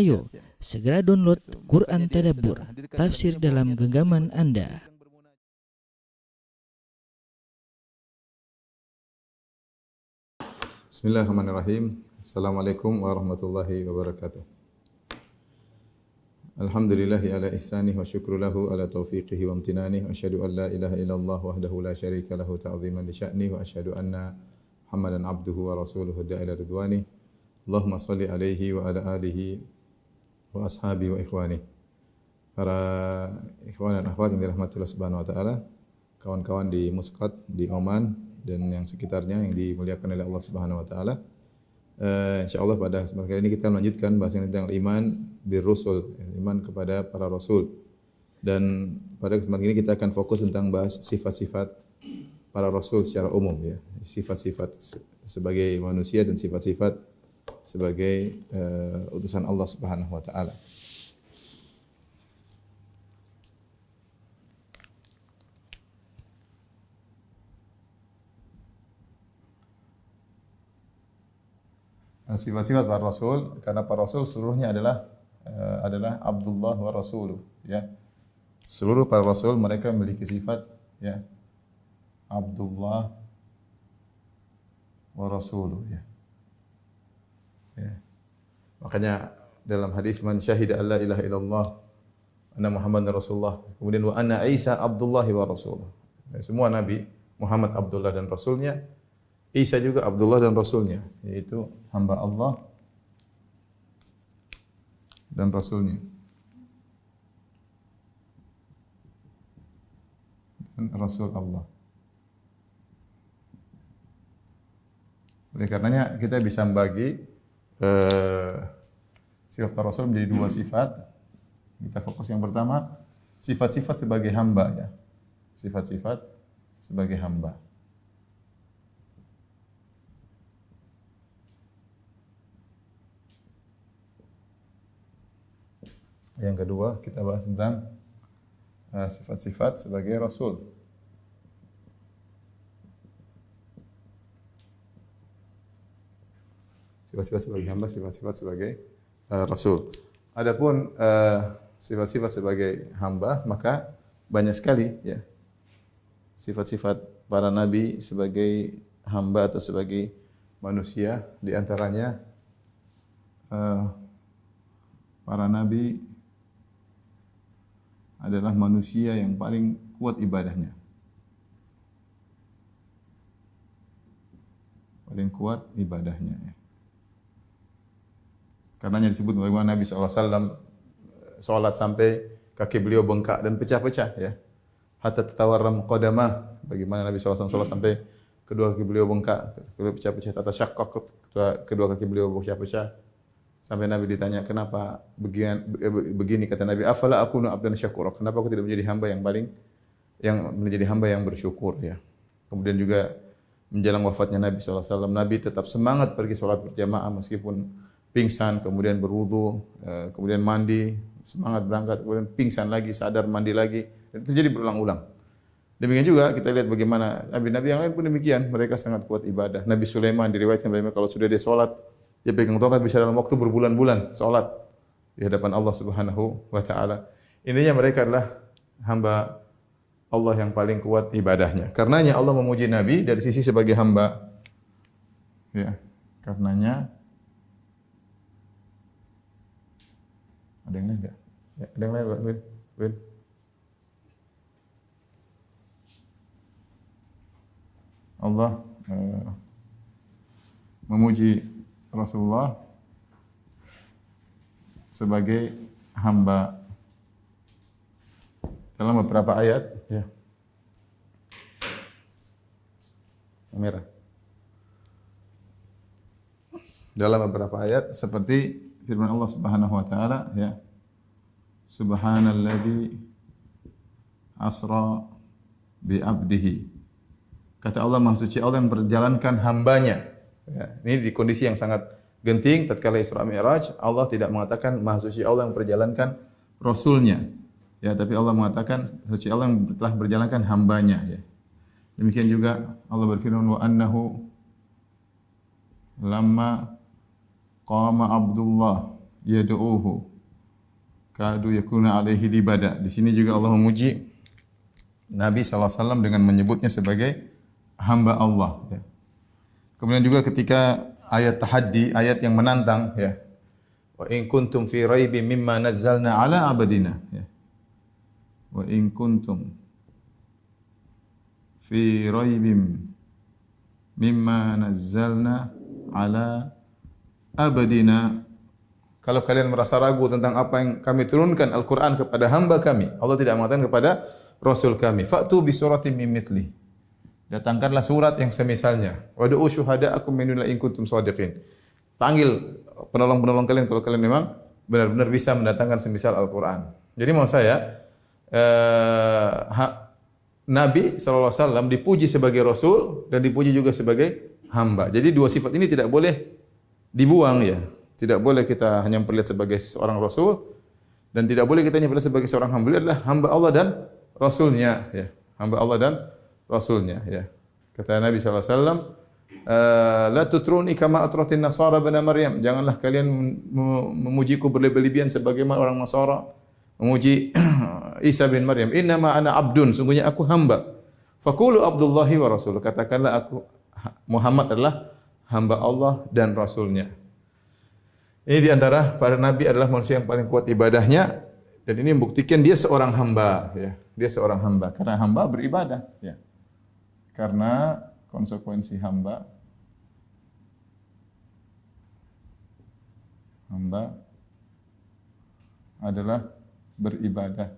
Ayo, segera download Quran Tadabbur, tafsir dalam genggaman Anda. Bismillahirrahmanirrahim. Assalamualaikum warahmatullahi wabarakatuh. Alhamdulillahi ala ihsanih wa syukru lahu ala taufiqihi wa amtinanih wa asyhadu an la ilaha illallah wahdahu la syarika lahu ta'ziman li sya'nih wa asyhadu anna Muhammadan abduhu wa rasuluhu da'ila ridwanih. Allahumma salli alaihi wa ala alihi wa ashabi wa ikhwanih. Para ikhwan dan akhwat yang dirahmati Allah Subhanahu wa taala, kawan-kawan di Muscat, di Oman dan yang sekitarnya yang dimuliakan oleh Allah Subhanahu wa taala. Insyaallah pada kesempatan kali ini kita melanjutkan bahasan tentang iman birrusul, iman kepada para rasul. Dan pada kesempatan ini kita akan fokus tentang bahas sifat-sifat para rasul secara umum ya. Sifat-sifat sebagai manusia dan sifat-sifat sebagai utusan Allah Subhanahu wa taala. Sifat-sifat para rasul, karena para rasul seluruhnya adalah Abdullah wa rasuluh ya. Seluruh para rasul mereka memiliki sifat ya Abdullah wa rasuluh ya. Ya. Makanya dalam hadis man syahida alla ilaha illallah anna Muhammadar Rasulullah, kemudian wa anna Isa Abdullah wa rasuluh. Ya, semua nabi Muhammad Abdullah dan rasulnya, Isa juga Abdullah dan rasulnya, yaitu hamba Allah dan rasulnya. Dan rasul Allah. Oleh karenanya kita bisa membagi sifat para rasul menjadi dua sifat. Kita fokus yang pertama, sifat-sifat sebagai hamba ya. Sifat-sifat sebagai hamba. Yang kedua, kita bahas tentang sifat-sifat sebagai rasul. Sifat-sifat sebagai hamba, sifat-sifat sebagai rasul. Adapun sifat-sifat sebagai hamba, maka banyak sekali ya. Sifat-sifat para nabi sebagai hamba atau sebagai manusia, di antaranya para nabi adalah manusia yang paling kuat ibadahnya. Paling kuat ibadahnya ya. Karenanya disebut bagaimana Nabi SAW salat sampai kaki beliau bengkak dan pecah-pecah ya. Hatta tatawarram qadamah, bagaimana Nabi SAW salat sampai kedua kaki beliau bengkak, kedua pecah-pecah, tatasyaqqaq, kedua kaki beliau pecah-pecah. Sampai Nabi ditanya, kenapa begini kata Nabi, afala akunu abdan syakura, kenapa aku tidak menjadi hamba yang bersyukur ya. Kemudian juga menjelang wafatnya Nabi SAW, Nabi tetap semangat pergi sholat berjamaah meskipun pingsan, kemudian berwudu, kemudian mandi, semangat berangkat, kemudian pingsan lagi, sadar mandi lagi, dan terjadi berulang-ulang. Demikian juga kita lihat bagaimana Nabi-Nabi yang lain pun demikian, mereka sangat kuat ibadah. Nabi Sulaiman diriwayatkan bahwa kalau sudah dia sholat, dia pegang tongkat bisa dalam waktu berbulan-bulan salat di hadapan Allah Subhanahu wa taala. Intinya mereka adalah hamba Allah yang paling kuat ibadahnya. Karenanya Allah memuji Nabi dari sisi sebagai hamba. Ya, karenanya ada yang lain enggak? Ya, ada yang lain, Pak Wil? Allah memuji Rasulullah sebagai hamba dalam beberapa ayat ya. Kamera. Dalam beberapa ayat seperti firman Allah Subhanahu wa taala ya. Subhanalladzi asra bi 'abdihi. Kata Allah, Maha Suci Allah yang memperjalankan hambanya. Ya, ini di kondisi yang sangat genting tatkala Isra Mi'raj, Allah tidak mengatakan Maha Suci Allah yang memperjalankan rasulnya. Ya, tapi Allah mengatakan suci Allah yang telah berjalankan hambanya ya. Demikian juga Allah berfirman wa annahu lamma qama Abdullah yad'uuhu kadu yakuna alaihi libada. Di sini juga Allah memuji Nabi SAW dengan menyebutnya sebagai hamba Allah. Ya. Kemudian juga ketika ayat tahaddi, ayat yang menantang, ya. Wa in kuntum fi raibin mimma nazzalna ala abadina. Ya. Wa in kuntum fi raibin mimma nazzalna ala abadina. Kalau kalian merasa ragu tentang apa yang kami turunkan Al-Quran kepada hamba kami, Allah tidak mengatakan kepada Rasul kami, fa'tu bi suratin min mithli. Datangkanlah surat yang semisalnya. Wad'u syuhada'akum min dunillahi in kuntum shadiqin. Panggil penolong-penolong kalian kalau kalian memang benar-benar bisa mendatangkan semisal Al-Quran. Jadi mau saya, Nabi SAW dipuji sebagai Rasul dan dipuji juga sebagai hamba. Jadi dua sifat ini tidak boleh dibuang, ya. Tidak boleh kita hanya melihat sebagai seorang Rasul dan tidak boleh kita hanya melihat sebagai seorang hamba. Beliau adalah hamba Allah dan Rasulnya, ya. Hamba Allah dan Rasulnya, ya. Kata Nabi SAW, la tutruni kama atratin nasara bani Maryam. Janganlah kalian memujiku berlebih-lebihan sebagaimana orang Nasara memuji Isa bin Maryam. Innama ana abdun, sungguhnya aku hamba. Faqulu Abdullahi wa Rasul. Katakanlah aku Muhammad adalah hamba Allah dan Rasulnya. Ini di antara para nabi adalah manusia yang paling kuat ibadahnya dan ini membuktikan dia seorang hamba, ya. Dia seorang hamba karena hamba beribadah, ya. Karena konsekuensi hamba adalah beribadah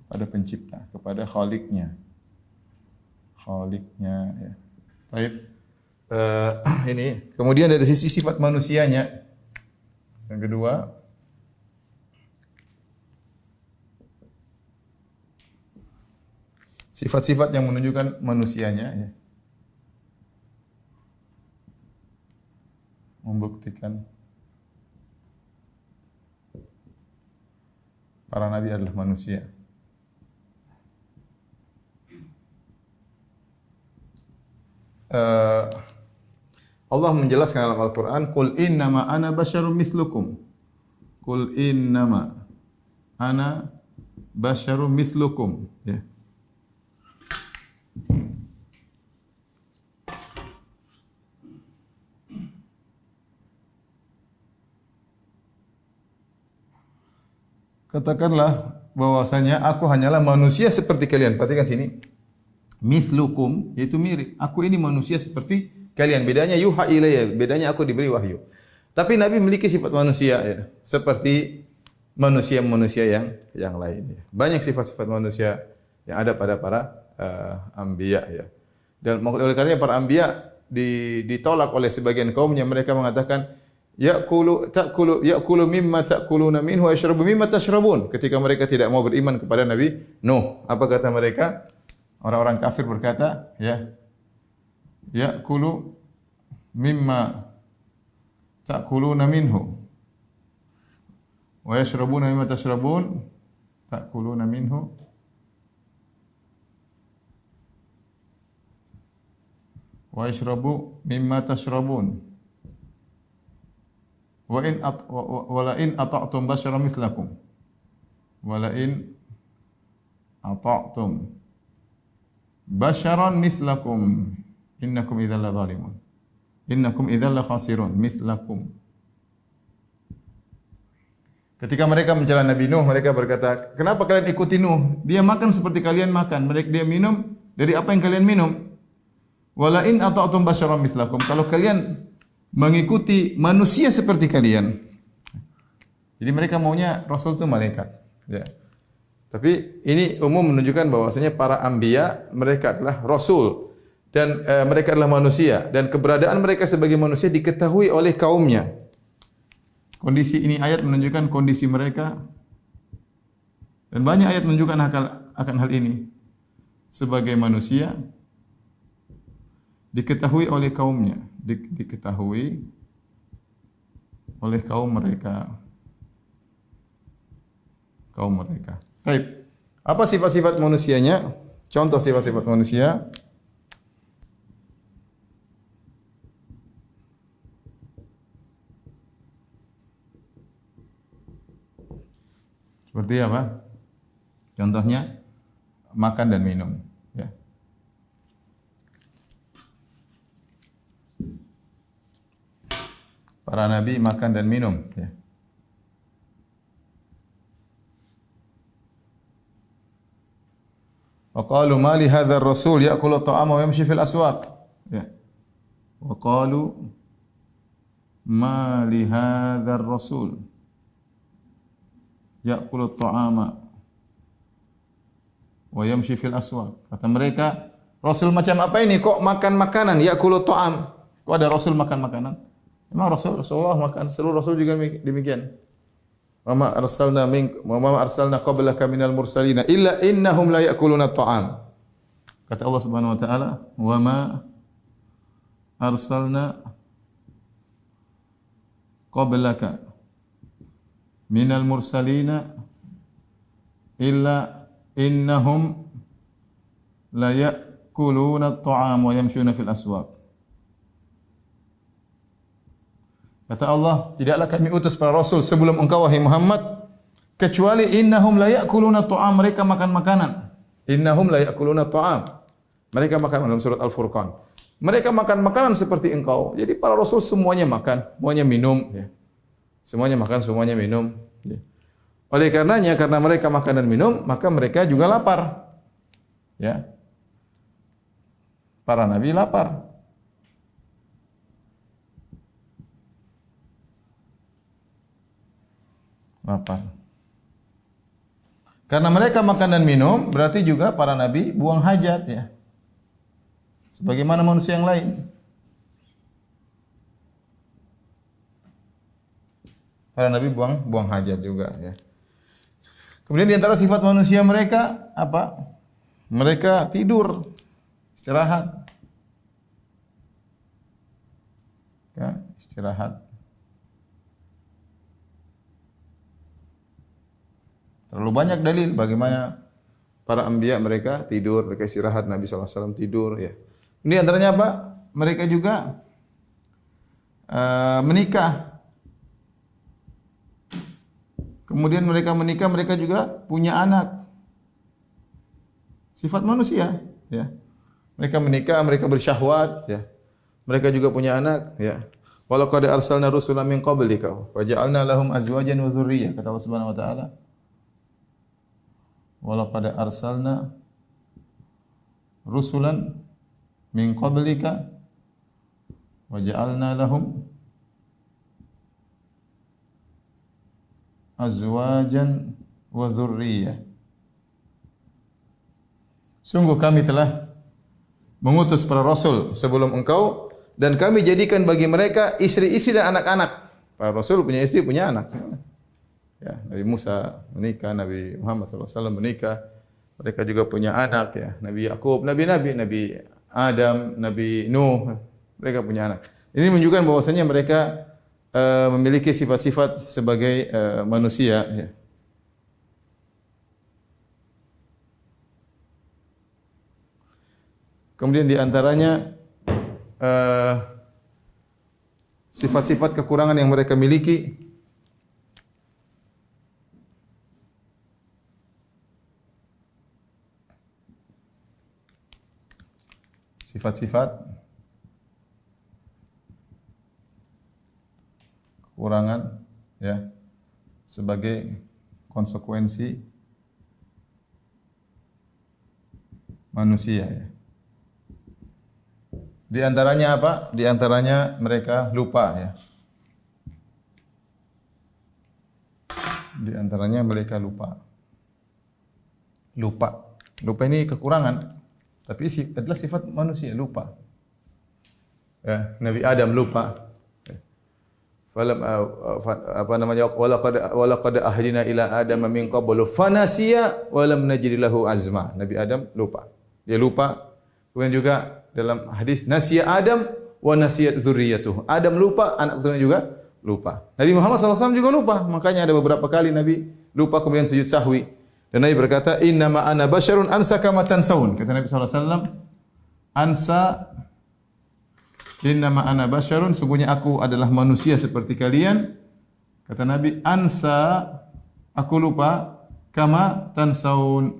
kepada pencipta, kepada Khaliqnya, ya. Baik. Ini kemudian dari sisi sifat manusianya yang kedua, sifat-sifat yang menunjukkan manusianya, ya. Membuktikan para nabi adalah manusia. Allah menjelaskan dalam Al-Quran, Qul innama ana basyarum mislukum. Qul innama ana basyarum mislukum. Ya. Katakanlah bahwasanya aku hanyalah manusia seperti kalian. Perhatikan sini. Mislukum, yaitu mirip. Aku ini manusia seperti kalian. Bedanya yuha ilayya, bedanya aku diberi wahyu. Tapi Nabi memiliki sifat manusia, ya, seperti manusia-manusia yang lain. Ya. Banyak sifat-sifat manusia yang ada pada para anbiya, ya. Dan oleh karenanya para anbiya ditolak oleh sebagian kaumnya. Mereka mengatakan ya'kulu mimma ta'kuluna minhu wa yashrabu mimma tashrabun. Ketika mereka tidak mau beriman kepada Nabi Nuh, apa kata mereka? Orang-orang kafir berkata, ya, ya'kulu mimma ta'kuluna minhu wa yashrabuna mimma tashrabun, ta'kuluna minhu wa yashrabu mimma tashrabun wa la in ata'tum basyaran mislakum wa la in ata'tum basyaran mislakum innakum idzal la zalimun innakum idzal la khasirun mislakum. Ketika mereka mencela Nabi Nuh, mereka berkata, "Kenapa kalian ikuti Nuh? Dia makan seperti kalian makan, dia minum dari apa yang kalian minum. Wala in ata'tum basyaran mislakum." Kalau kalian mengikuti manusia seperti kalian. Jadi mereka maunya Rasul itu malaikat, ya. Tapi ini umum menunjukkan bahwasanya para anbiya mereka adalah rasul dan mereka adalah manusia dan keberadaan mereka sebagai manusia diketahui oleh kaumnya. Kondisi ini ayat menunjukkan kondisi mereka dan banyak ayat menunjukkan akan hal ini. Sebagai manusia diketahui oleh kaumnya, diketahui oleh kaum mereka. Baik. Apa sifat-sifat manusianya? Contoh sifat-sifat manusia. Seperti apa? Contohnya makan dan minum, ya. Para nabi makan dan minum, ya. Wa qalu ma li hadzal rasul ya'kulu at-ta'ama wa yamshi fil aswaq. Ya. Wa qalu ma li hadzal rasul ya'kulu at-ta'ama wa yamshi fil aswaq. Kata mereka, Rasul macam apa ini kok makan makanan? Ya'kulu at-ta'am. Kok ada Rasul makan makanan? Memang Rasulullah makan, seluruh Rasul juga demikian. Wa ma arsalna qablaka minal mursalina illa innahum la ya'kuluna at-ta'am. Kata Allah Subhanahu wa taala, "Wa ma arsalna qablaka minal mursalina illa innahum la ya'kuluna at-ta'am wa yamshuna fil aswaq." Kata Allah, tidaklah kami utus para rasul sebelum engkau wahai Muhammad kecuali innahum la ya'kuluna at-ta'am, mereka makan makanan. Innahum la ya'kuluna at-ta'am. Mereka makan dalam surat Al-Furqan. Mereka makan makanan seperti engkau. Jadi para rasul semuanya makan, semuanya minum, ya. Semuanya makan, semuanya minum, ya. Oleh karenanya, karena mereka makan dan minum, maka mereka juga lapar. Ya. Para nabi lapar. Lapar. Karena mereka makan dan minum, berarti juga para nabi buang hajat, ya. Sebagaimana manusia yang lain. Para nabi buang hajat juga, ya. Kemudian di antara sifat manusia mereka apa? Mereka tidur, istirahat. Ya, istirahat. Terlalu banyak dalil bagaimana para anbiya mereka tidur, mereka istirahat, Nabi SAW tidur, ya. Ini antaranya apa? Mereka juga menikah. Kemudian mereka menikah, mereka juga punya anak. Sifat manusia, ya. Mereka menikah, mereka bersyahwat, ya. Mereka juga punya anak, ya. Walau qad arsalna rusulan min qablika wa ja'alna lahum azwajan wa dzurriyyah, kata Allah Subhanahu wa taala. Walau qad arsalna rusulan min qablika wa ja'alna lahum azwajan wa dzurriyyah. Sungguh kami telah mengutus para rasul sebelum engkau dan kami jadikan bagi mereka istri-istri dan anak-anak. Para rasul punya istri, punya anak. Ya, Nabi Musa menikah, Nabi Muhammad SAW menikah, mereka juga punya anak, ya. Nabi Yakub, Nabi Adam, Nabi Nuh, mereka punya anak. Ini menunjukkan bahwasanya mereka memiliki sifat-sifat sebagai manusia, ya. Kemudian di antaranya sifat-sifat kekurangan yang mereka miliki. Sifat-sifat kekurangan, ya, sebagai konsekuensi manusia, ya. Di antaranya apa? Di antaranya mereka lupa, ya. Di antaranya mereka lupa. Lupa ini kekurangan. Tapi adalah sifat manusia, lupa. Ya, Nabi Adam lupa. Falam apa namanya? Walaqad ahdina ila Adam min qablu fanasiya wa lam najid lahu azma. Nabi Adam lupa. Dia lupa. Kemudian juga dalam hadis nasiya Adam wa nasiyat dzurriyyatuhu. Adam lupa, anak keturunannya juga lupa. Nabi Muhammad SAW juga lupa. Makanya ada beberapa kali Nabi lupa kemudian sujud sahwi. Dan Nabi berkata, "Innama ana basyarun ansa kama tansawun." Kata Nabi SAW, "Ansa, innama ana basyarun, sungguhnya aku adalah manusia seperti kalian." Kata Nabi, "Ansa, aku lupa, kama tansaun.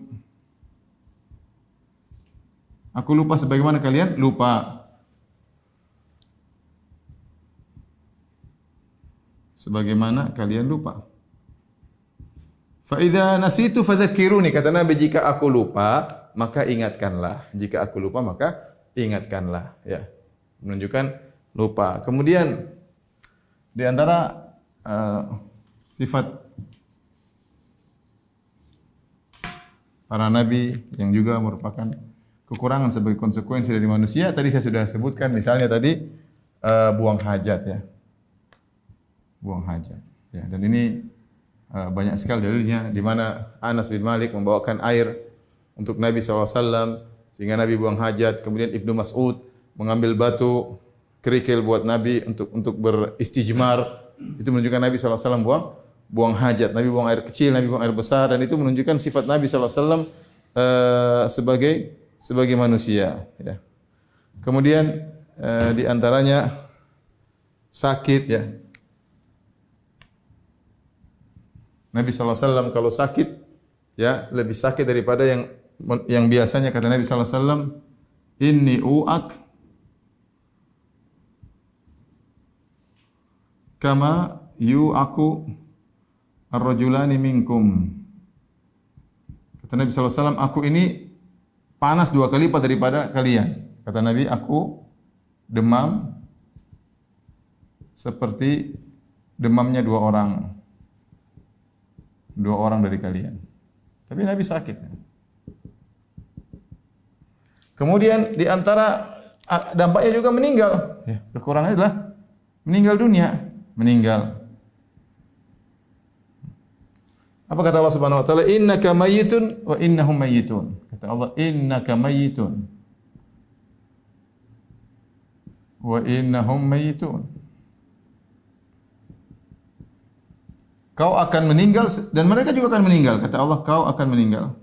Aku lupa sebagaimana kalian lupa. Sebagaimana kalian lupa. Fa idza nasitu fadzakiruni, kata Nabi, jika aku lupa maka ingatkanlah. Jika aku lupa maka ingatkanlah, ya. Menunjukkan lupa. Kemudian di antara sifat para nabi yang juga merupakan kekurangan sebagai konsekuensi dari manusia, tadi saya sudah sebutkan, misalnya tadi buang hajat, ya. Buang hajat, ya. Dan ini banyak sekali dalilnya, di mana Anas bin Malik membawakan air untuk Nabi SAW sehingga Nabi buang hajat. Kemudian Ibnu Mas'ud mengambil batu kerikil buat Nabi untuk beristijmar. Itu menunjukkan Nabi SAW buang hajat. Nabi buang air kecil, Nabi buang air besar, dan itu menunjukkan sifat Nabi SAW sebagai manusia, ya. Kemudian di antaranya sakit, ya. Nabi SAW kalau sakit, ya, lebih sakit daripada yang biasanya. Kata Nabi SAW, inni u'ak kama yu'aku ar-rajulani minkum. Kata Nabi SAW, aku ini panas 2 kali lipat daripada kalian. Kata Nabi, aku demam seperti demamnya 2 orang. 2 orang dari kalian. Tapi Nabi sakit. Kemudian di antara dampaknya juga meninggal. Ya, kekurangannya adalah meninggal dunia. Meninggal. Apa kata Allah Subhanahu wa taala? Innaka mayyitun wa innahum mayyitun. Kata Allah, innaka mayyitun wa innahum mayyitun. Kau akan meninggal dan mereka juga akan meninggal. Kata Allah, kau akan meninggal.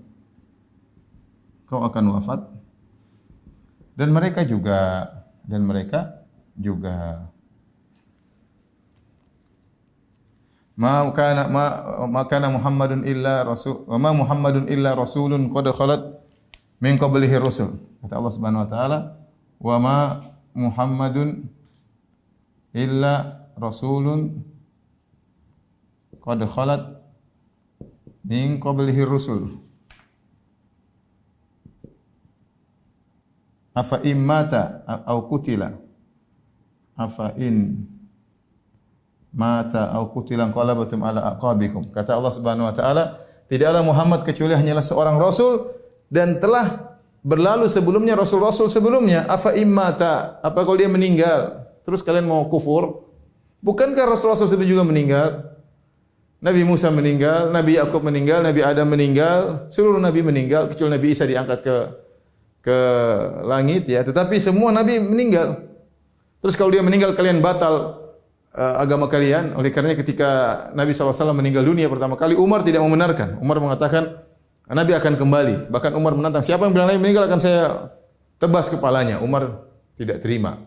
Kau akan wafat. Dan mereka juga. Ma kana Muhammadun illa rasul wa ma Muhammadun illa rasulun qad khalat min qablihi rusul. Kata Allah Subhanahu wa taala, wa ma Muhammadun illa rasulun qad khalat min qablihi rusul. Afa immata au qutila. Afa in mata au qutila qalabatum ala aqabikum. Kata Allah Subhanahu wa taala, tidaklah Muhammad kecuali hanyalah seorang rasul dan telah berlalu sebelumnya rasul-rasul sebelumnya. Afa immata, apa kalau dia meninggal terus kalian mau kufur? Bukankah rasul-rasul sebelumnya juga meninggal? Nabi Musa meninggal, Nabi Yakub meninggal, Nabi Adam meninggal, seluruh nabi meninggal kecuali Nabi Isa diangkat ke langit, ya. Tetapi semua nabi meninggal. Terus kalau dia meninggal kalian batal agama kalian. Oleh karenanya ketika Nabi SAW meninggal dunia pertama kali, Umar tidak membenarkan. Umar mengatakan Nabi akan kembali. Bahkan Umar menantang, siapa yang bilang Nabi meninggal akan saya tebas kepalanya. Umar tidak terima.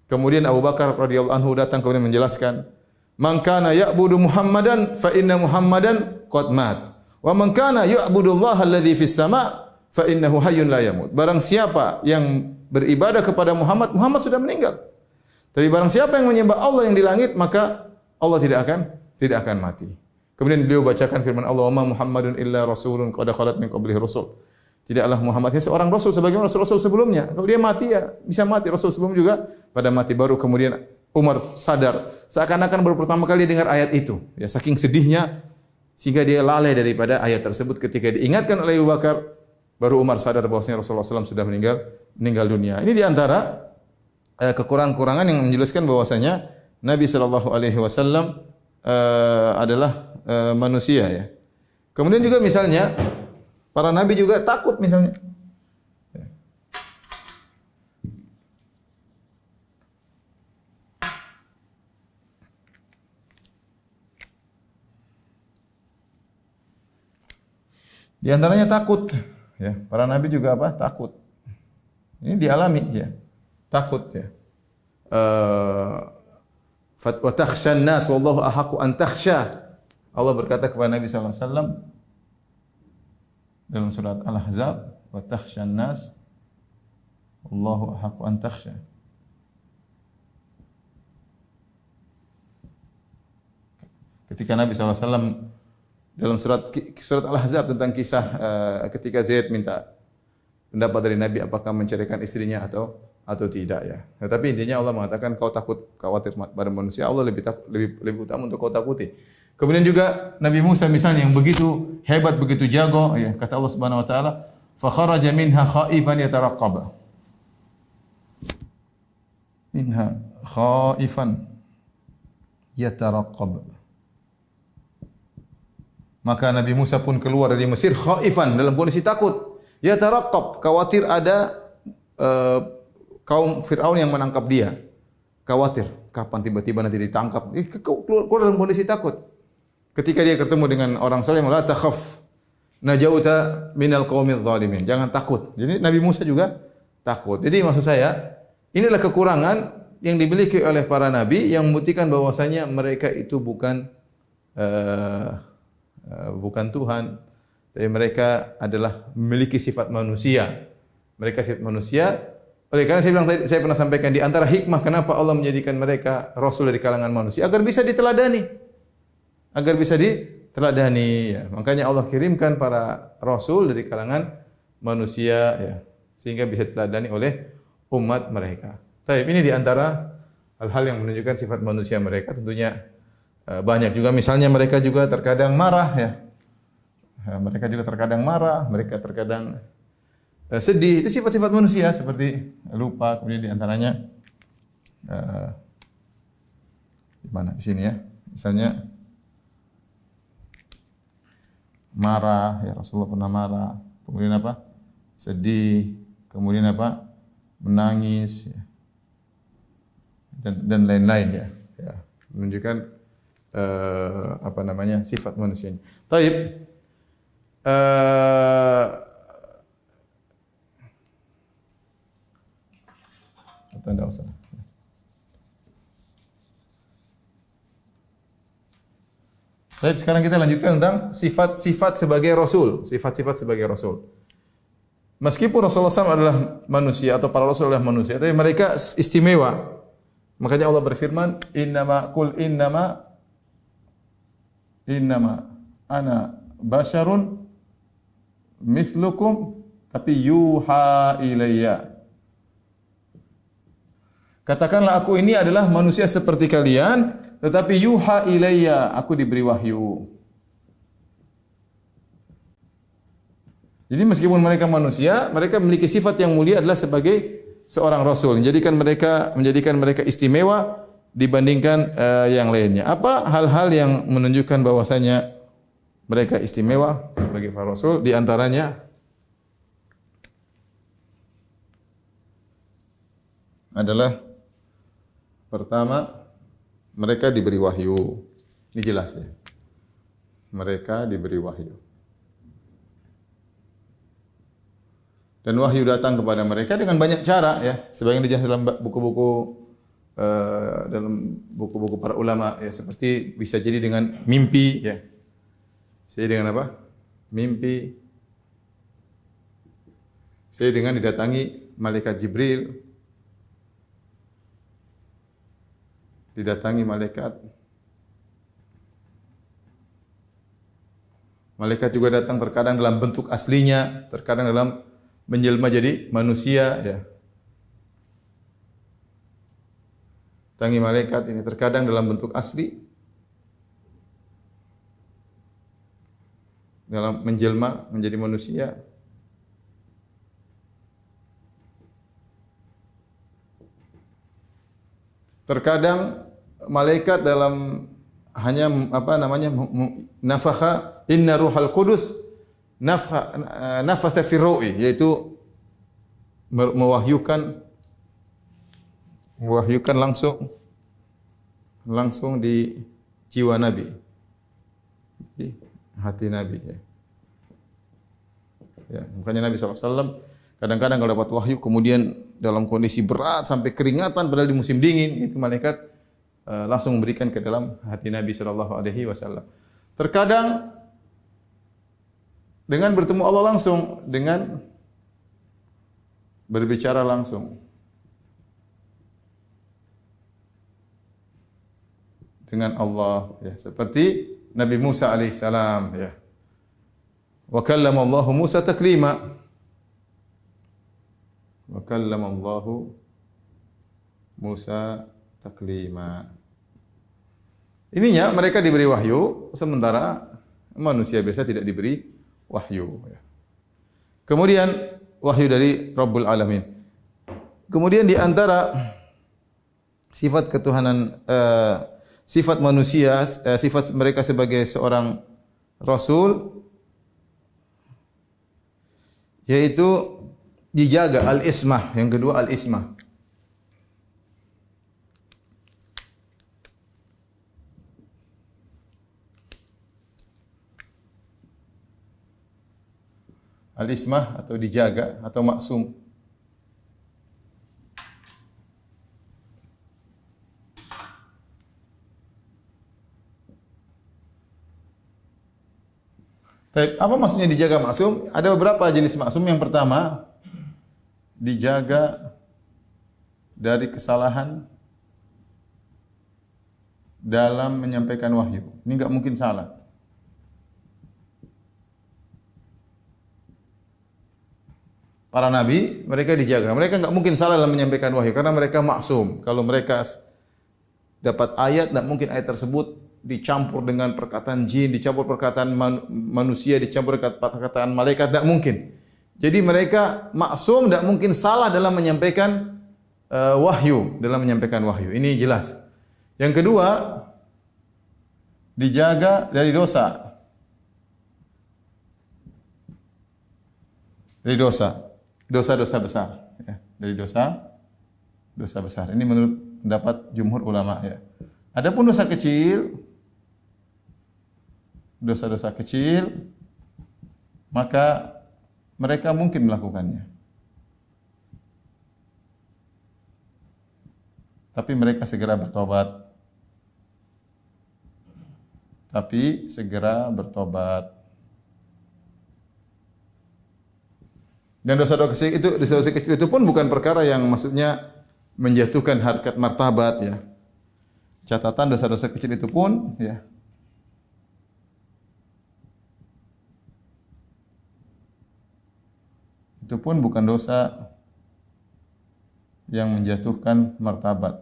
Kemudian Abu Bakar radhiyallahu anhu datang kemudian menjelaskan, "Man kana ya'budu Muhammadan fa inna Muhammadan qad mat. Wa man kana ya'budu Allah alladhi fis sama' fa innahu hayyun la yamut." Barang siapa yang beribadah kepada Muhammad, Muhammad sudah meninggal. Tapi barang siapa yang menyembah Allah yang di langit, maka Allah tidak akan mati. Kemudian beliau bacakan firman Allah, "Wa ma Muhammadun illa rasulun qad khalat min qablihi rusul." Tidaklah Muhammad ini seorang rasul sebagaimana rasul-rasul sebelumnya. Kalau dia mati, ya bisa mati. Rasul sebelum juga pada mati. Baru kemudian Umar sadar, seakan-akan baru pertama kali dengar ayat itu. Ya, saking sedihnya sehingga dia lalai daripada ayat tersebut. Ketika diingatkan oleh Abu Bakar, baru Umar sadar bahwasanya Rasulullah SAW sudah meninggal dunia. Ini diantara kekurangan-kekurangan yang menjelaskan bahwasanya Nabi sallallahu alaihi wasallam adalah manusia, ya. Kemudian juga misalnya para nabi juga takut misalnya. Di antaranya takut, ya. Para nabi juga apa? Takut. Ini dialami, ya. Takut, ya. Wa takhshan nas wallahu ahqqu an takhsha. Allah berkata kepada Nabi sallallahu alaihi wasallam, dalam surat Al-Ahzab, wa takhshan nas wallahu ahaqqu an takhsha. Ketika Nabi SAW dalam surat Al-Ahzab tentang kisah ketika Zaid minta pendapat dari Nabi apakah menceraikan istrinya atau tidak ya. Tetapi intinya Allah mengatakan kau khawatir pada manusia, Allah lebih utama untuk kau takuti. Kemudian juga Nabi Musa misalnya yang begitu hebat, begitu jago, ya, kata Allah Subhanahu wa taala, fa kharaja minha khaifan yataraqqab. Minha khaifan yataraqqab. Maka Nabi Musa pun keluar dari Mesir khaifan, dalam kondisi takut. Yataraqqab, khawatir ada kaum Firaun yang menangkap dia. Khawatir kapan tiba-tiba nanti ditangkap. Keluar dalam kondisi takut. Ketika dia ketemu dengan orang saleh, la takhaf najauta minal qaumidz zalimin. Jangan takut. Jadi Nabi Musa juga takut. Jadi maksud saya, inilah kekurangan yang dimiliki oleh para nabi yang membuktikan bahwasanya mereka itu bukan Tuhan, tapi mereka adalah memiliki sifat manusia. Mereka sifat manusia. Oleh karena saya bilang tadi, saya pernah sampaikan di antara hikmah kenapa Allah menjadikan mereka rasul dari kalangan manusia agar bisa diteladani. Ya. Makanya Allah kirimkan para rasul dari kalangan manusia ya, sehingga bisa diteladani oleh umat mereka. Tapi ini di antara hal-hal yang menunjukkan sifat manusia mereka, tentunya banyak juga, misalnya mereka juga terkadang marah ya. Mereka juga terkadang marah, mereka terkadang sedih. Itu sifat-sifat manusia seperti lupa. Kemudian di antaranya di mana? Di sini ya. Misalnya marah, ya Rasulullah pernah marah. Kemudian apa? Sedih. Kemudian apa? Menangis. Ya. Dan lain-lain ya. Ya. Menunjukkan sifat manusianya. Taib. Atau tidak usah. Baik, sekarang kita lanjutkan tentang sifat-sifat sebagai rasul, sifat-sifat sebagai rasul. Meskipun Rasulullah SAW adalah manusia atau para rasul adalah manusia, tapi mereka istimewa. Makanya Allah berfirman, innama ana basyarun mislukum tapi yuha ilayya. Katakanlah aku ini adalah manusia seperti kalian, tetapi yuha ilayya, aku diberi wahyu. Jadi meskipun mereka manusia, mereka memiliki sifat yang mulia adalah sebagai seorang rasul. Menjadikan mereka istimewa dibandingkan yang lainnya. Apa hal-hal yang menunjukkan bahwasanya mereka istimewa sebagai para rasul? Di antaranya adalah pertama, mereka diberi wahyu. Ini jelas ya. Mereka diberi wahyu. Dan wahyu datang kepada mereka dengan banyak cara ya. Sebagian dijelaskan dalam buku-buku para ulama ya, seperti bisa jadi dengan mimpi ya. Bisa jadi dengan apa? Mimpi. Bisa jadi dengan didatangi malaikat Jibril. Didatangi malaikat. Malaikat juga datang terkadang dalam bentuk aslinya, terkadang dalam menjelma jadi manusia ya. Datangi malaikat ini terkadang dalam bentuk asli, dalam menjelma menjadi manusia. Terkadang malaikat dalam hanya nafakha inna ruhal qudus nafatha fi ru'i, yaitu mewahyukan langsung di jiwa Nabi, di hati Nabi ya. Ya, makanya Nabi SAW kadang-kadang kalau dapat wahyu kemudian dalam kondisi berat sampai keringatan padahal di musim dingin, itu malaikat langsung memberikan ke dalam hati Nabi sallallahu alaihi wasallam. Terkadang dengan bertemu Allah langsung, dengan berbicara langsung dengan Allah, ya, seperti Nabi Musa alaihissalam, ya. Wa kallama Allahu Musa taklima. Wa kallama Allahu Musa taklima. Ininya mereka diberi wahyu, sementara manusia biasa tidak diberi wahyu. Kemudian wahyu dari Rabbul Alamin. Kemudian di antara sifat ketuhanan, sifat manusia, sifat mereka sebagai seorang rasul, yaitu dijaga al-ismah. Yang kedua al-ismah. Al-ismah atau dijaga atau maksum. Apa maksudnya dijaga maksum? Ada beberapa jenis maksum. Yang pertama, dijaga dari kesalahan dalam menyampaikan wahyu. Ini enggak mungkin salah. Para nabi, mereka dijaga. Mereka enggak mungkin salah dalam menyampaikan wahyu karena mereka maksum. Kalau mereka dapat ayat, enggak mungkin ayat tersebut dicampur dengan perkataan jin, dicampur perkataan manusia, dicampur perkataan malaikat, enggak mungkin. Jadi mereka maksum, enggak mungkin salah dalam menyampaikan wahyu, Ini jelas. Yang kedua, dijaga dari dosa. Dosa-dosa besar, ya. Dari dosa besar. Ini menurut pendapat jumhur ulama, ya. Adapun dosa kecil, maka mereka mungkin melakukannya. Tapi mereka segera bertobat. Dan dosa-dosa kecil itu pun bukan perkara yang maksudnya menjatuhkan harkat martabat, ya. Catatan dosa-dosa kecil itu pun, ya, itu pun bukan dosa yang menjatuhkan martabat.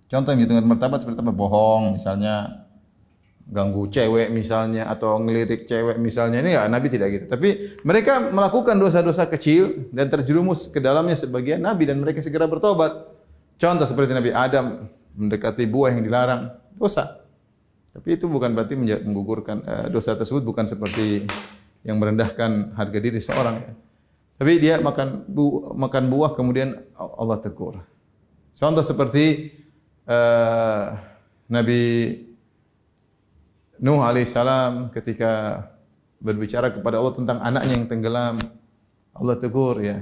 Contoh yang menjatuhkan martabat seperti apa? Bohong misalnya, ganggu cewek misalnya, atau ngelirik cewek misalnya. Ini ya Nabi tidak gitu. Tapi mereka melakukan dosa-dosa kecil dan terjerumus ke dalamnya sebagian Nabi, dan mereka segera bertobat. Contoh seperti Nabi Adam mendekati buah yang dilarang, dosa. Tapi itu bukan berarti menggugurkan dosa tersebut, bukan seperti yang merendahkan harga diri seorang, ya. Tapi dia makan buah kemudian Allah tegur. Contoh seperti Nabi Nuh alaihissalam ketika berbicara kepada Allah tentang anaknya yang tenggelam, Allah tegur, ya.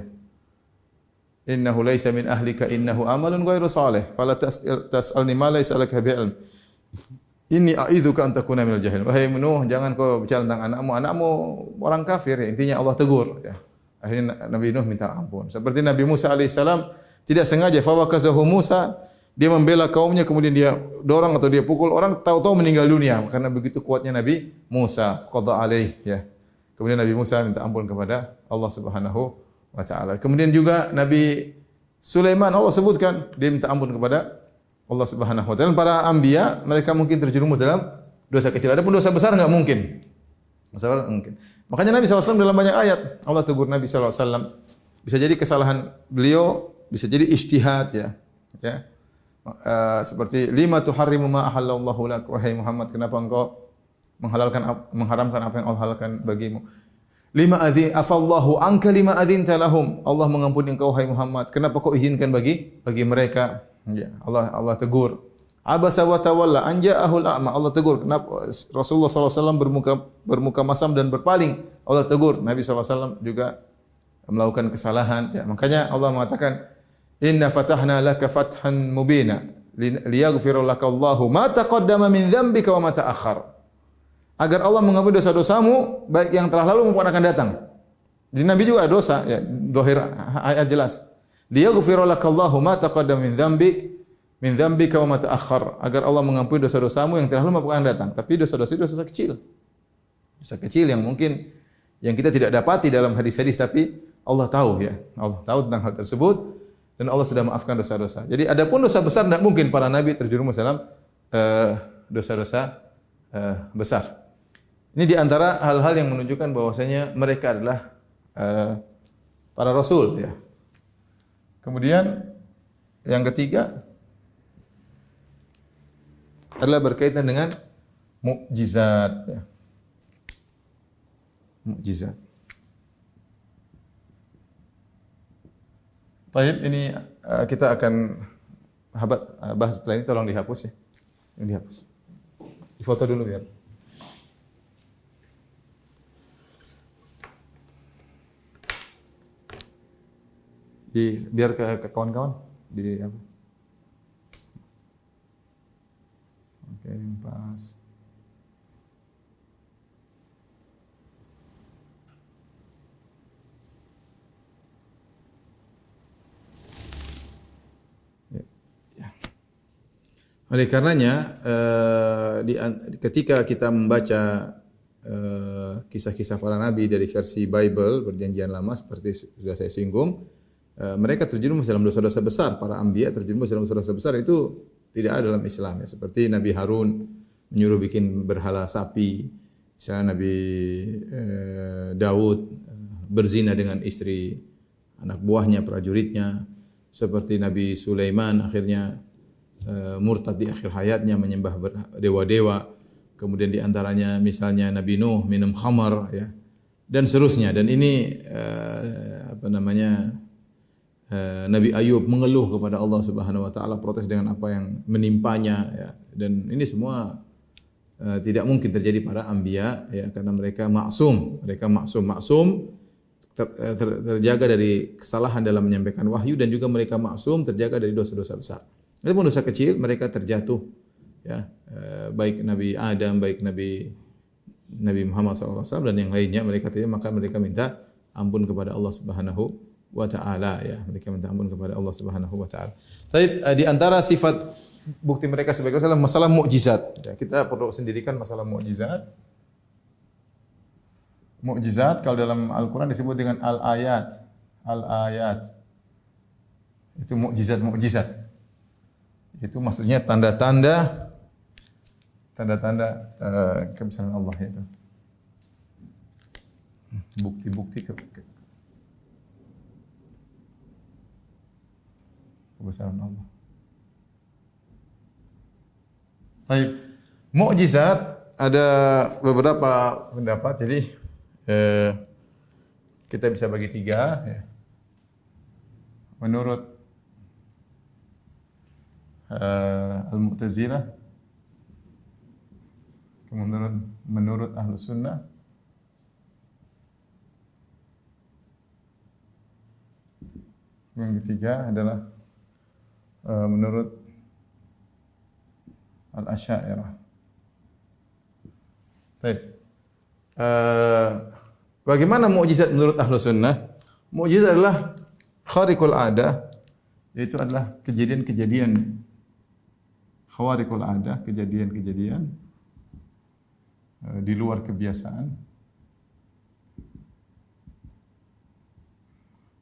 Innahu laisa min ahlika innahu amalun ghairu salih, fala tas'alni ma laisa laka bi'ilm. Inni a'idzuka an takuna minal jahil. Wahai Nuh, jangan kau bicara tentang anakmu orang kafir, ya. Intinya Allah tegur, ya. Akhirnya Nabi Nuh minta ampun. Seperti Nabi Musa alaihissalam tidak sengaja fawakazahu Musa, dia membela kaumnya, kemudian dia dorong atau dia pukul orang, tahu-tahu meninggal dunia karena begitu kuatnya Nabi Musa, qada alaih, ya. Kemudian Nabi Musa minta ampun kepada Allah Subhanahu wa taala. Kemudian juga Nabi Sulaiman, Allah sebutkan dia minta ampun kepada Allah Subhanahu wa taala. Para anbiya mereka mungkin terjerumus dalam dosa kecil, adapun dosa besar enggak mungkin. Dosa besar mungkin. Makanya Nabi SAW dalam banyak ayat Allah tegur Nabi SAW. Bisa jadi kesalahan beliau, bisa jadi ijtihad, ya. Ya. Seperti lima tuharrimu ma ahallallahu lak, wahai Muhammad, kenapa engkau mengharamkan apa yang Allah halalkan bagimu? Lima adzi afallahu anka lima adzinta lahum, Allah mengampuni engkau wahai Muhammad, kenapa kau izinkan bagi mereka? Ya, Allah tegur. Abasa wa tawalla an ja'ahul a'ma, Allah tegur. Kenapa Rasulullah SAW bermuka masam dan berpaling? Allah tegur. Nabi SAW juga melakukan kesalahan, ya. Makanya Allah mengatakan, Inna fatahna laka fathan mubina liyaghfira laka Allahu ma taqaddama min dzambika wa ma ta'akhkhar. agar Allah mengampuni dosa-dosamu baik yang telah lalu maupun akan datang. Jadi Nabi juga ada dosa, ya, zahir ayat jelas. Liyaghfira lakallahu ma taqaddama min dzambika wa ma ta'akhkhar, agar Allah mengampuni dosa-dosamu yang telah lalu maupun akan datang. Tapi dosa-dosa itu dosa kecil. Dosa kecil yang mungkin yang kita tidak dapati dalam hadis-hadis, tapi Allah tahu, ya. Allah tahu tentang hal tersebut dan Allah sudah maafkan dosa-dosa. Jadi adapun dosa besar tidak mungkin para nabi terjerumus dalam dosa-dosa besar. Ini di antara hal-hal yang menunjukkan bahwasanya mereka adalah para rasul, ya. Kemudian yang ketiga adalah berkaitan dengan mukjizat, ya. Mukjizat. Baik, ini kita akan bahas setelah ini, tolong dihapus, ya. Ini dihapus. Difoto dulu biar. Biar ke kawan-kawan di apa? Oke, pas. Oleh karenanya, ketika kita membaca kisah-kisah para nabi dari versi Bible Perjanjian Lama, seperti sudah saya singgung, mereka terjerumus dalam dosa-dosa besar. Para anbiya terjerumus dalam dosa-dosa besar, itu tidak ada dalam Islam, ya. Seperti Nabi Harun menyuruh bikin berhala sapi, misalnya Nabi Daud berzina dengan istri anak buahnya, prajuritnya, seperti Nabi Sulaiman akhirnya murtad di akhir hayatnya, menyembah dewa-dewa. Kemudian di antaranya misalnya Nabi Nuh minum khamar, ya, dan seterusnya. Dan ini Nabi Ayub mengeluh kepada Allah Subhanahu wa taala, protes dengan apa yang menimpanya, ya. Dan ini semua tidak mungkin terjadi pada anbiya, ya, karena mereka maksum, terjaga dari kesalahan dalam menyampaikan wahyu, dan juga mereka maksum terjaga dari dosa-dosa besar. Adapun dosa kecil mereka terjatuh, ya, baik Nabi Adam, baik Nabi Muhammad SAW dan yang lainnya, mereka tidak, maka mereka minta ampun kepada Allah Subhanahu wa taala, ya. Mereka minta ampun kepada Allah Subhanahu wa taala. Tapi di antara sifat bukti mereka sebagai adalah masalah mukjizat. Ya, kita perlu sendirikan masalah mukjizat. Mukjizat kalau dalam Al-Qur'an disebut dengan al-ayat. Al-ayat. Itu mukjizat. Itu maksudnya tanda-tanda kebesaran Allah, itu. Bukti-bukti kebesaran Allah. Baik. Mukjizat ada beberapa pendapat. Jadi kita bisa bagi tiga, ya. Menurut Al-Mu'tazilah, menurut Ahlus Sunnah, yang ketiga adalah menurut Al-Asy'ariyah. Baik. Bagaimana mukjizat menurut Ahlus Sunnah? Mukjizat adalah khariqul adah, yaitu adalah kejadian-kejadian khawariqul adah, kejadian-kejadian di luar kebiasaan.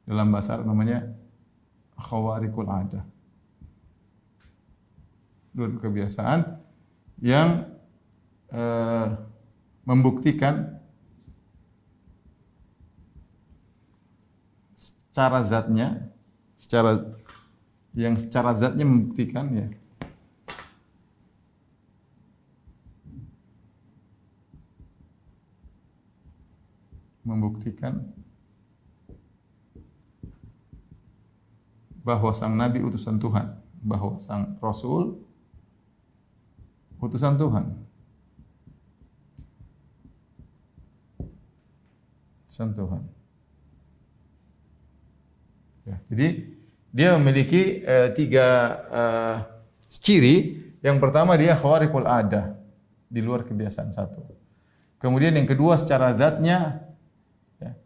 Dalam bahasa Arab namanya khawariqul adah. Luar kebiasaan yang membuktikan secara zatnya membuktikan, ya, bahwa sang nabi utusan Tuhan, bahwa sang rasul utusan Tuhan. Utusan Tuhan. Ya, jadi dia memiliki tiga ciri. Yang pertama, dia khawariqul adah, di luar kebiasaan satu. Kemudian yang kedua secara zatnya, ya.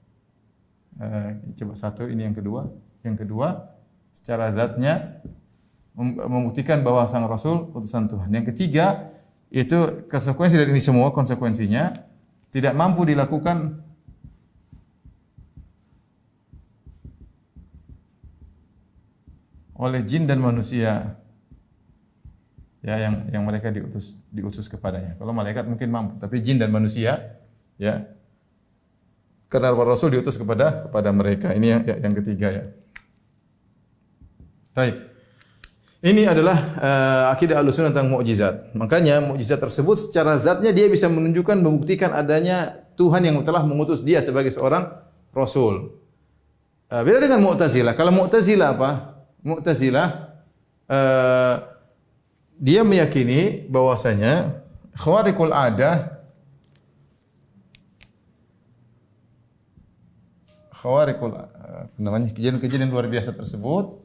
Coba satu, ini yang kedua. Yang kedua secara zatnya membuktikan bahwa sang Rasul utusan Tuhan. Yang ketiga itu konsekuensi dari ini semua, konsekuensinya tidak mampu dilakukan oleh jin dan manusia, ya, yang mereka diutus kepadanya. Kalau malaikat mungkin mampu, tapi jin dan manusia, ya, karena para rasul diutus kepada mereka. Ini yang ketiga, ya. Baik. Ini adalah akidah Ahlussunnah tentang mukjizat. Makanya mukjizat tersebut secara zatnya dia bisa menunjukkan, membuktikan adanya Tuhan yang telah mengutus dia sebagai seorang rasul. Beda dengan Mu'tazilah. Kalau Mu'tazilah apa? Mu'tazilah dia meyakini bahwasanya khawariqul adah, kejadian-kejadian luar biasa tersebut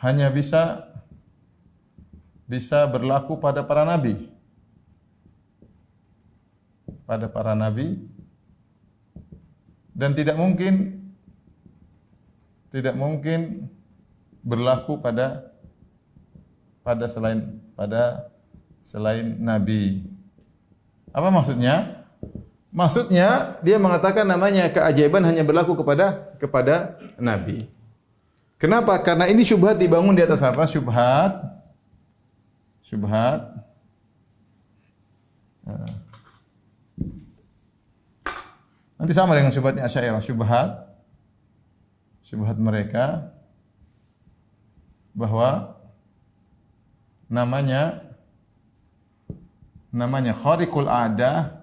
hanya bisa berlaku pada para nabi. Dan tidak mungkin berlaku pada selain nabi. Apa maksudnya? Maksudnya dia mengatakan namanya keajaiban hanya berlaku kepada nabi. Kenapa? Karena ini syubhat dibangun di atas apa? Syubhat. Nanti sama dengan syubhatnya Asy'ariyah. Syubhat mereka bahwa namanya khariqul adah